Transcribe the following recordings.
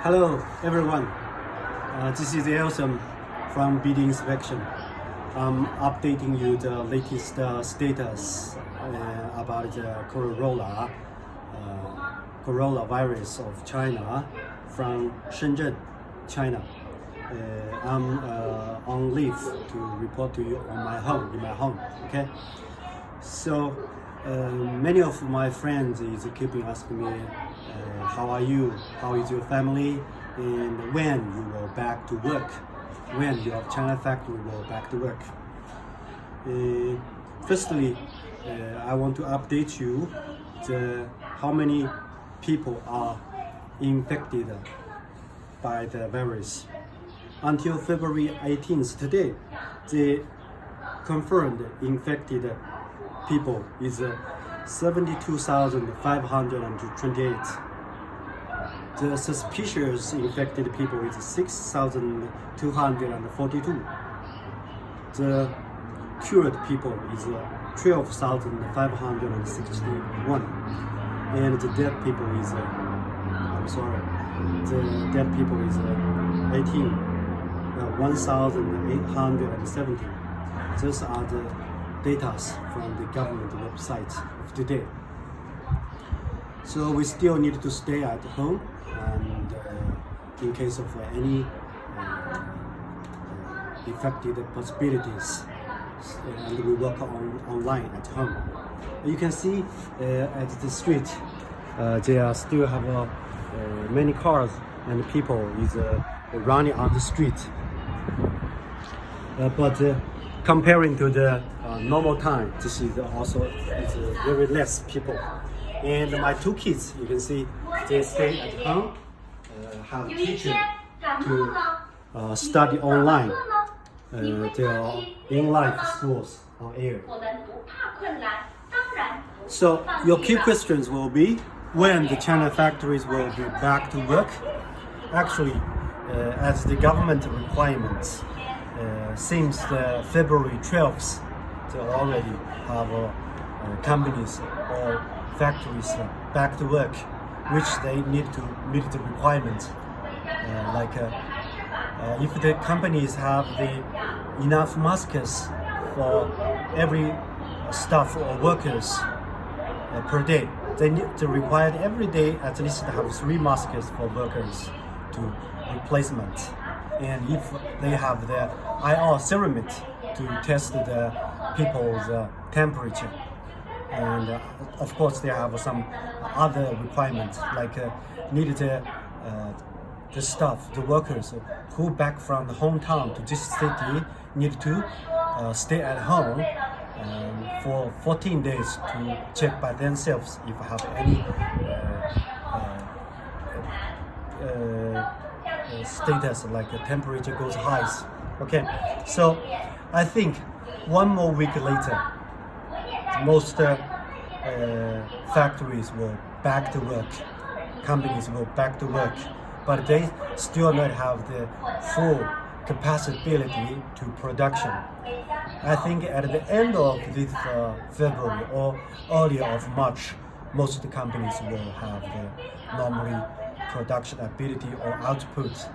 Hello everyone, this is Elson from BD Inspection. I'm updating you the latest status about the coronavirus of China from Shenzhen, China. I'm on leave to report to you in my home. Okay, so many of my friends is keeping asking me, how are you? How is your family? And when you will back to work? When your China factory will back to work? Firstly, I want to update you how many people are infected by the virus. Until February 18th today, the confirmed infected people is 72,528. The suspicious infected people is 6,242. The cured people is 12,561. And the dead people is, the dead people is 1,870. Those are the data from the government website of today. So we still need to stay at home, and in case of any affected possibilities, and we work online at home. You can see at the street, there still have many cars and people is running on the street. But comparing to the normal time, this is also very less people. And my two kids, you can see, they stay at home, have teacher to study online. They are in-life schools on air. So your key questions will be when the China factories will be back to work. Actually, as the government requirements, since the February 12th, they already have companies or factories back to work, which they need to meet the requirements. If the companies have enough masks for every staff or workers per day, they need to require every day at least to have 3 masks for workers to replacement. And if they have the IR ceramic to test the people's temperature. And of course they have some other requirements, like need the staff, the workers who back from the hometown to this city need to stay at home for 14 days to check by themselves if have any status like the temperature goes high. Okay, so I think one more week later, most factories will back to work, companies will back to work, but they still not have the full capacity to production. I think at the end of this February or earlier of March, most of the companies will have the normally production ability or output,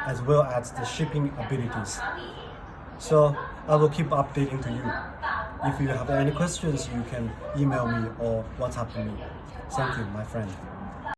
as well as the shipping abilities. So I will keep updating to you. If you have any questions, you can email me or WhatsApp me. Thank you, my friend.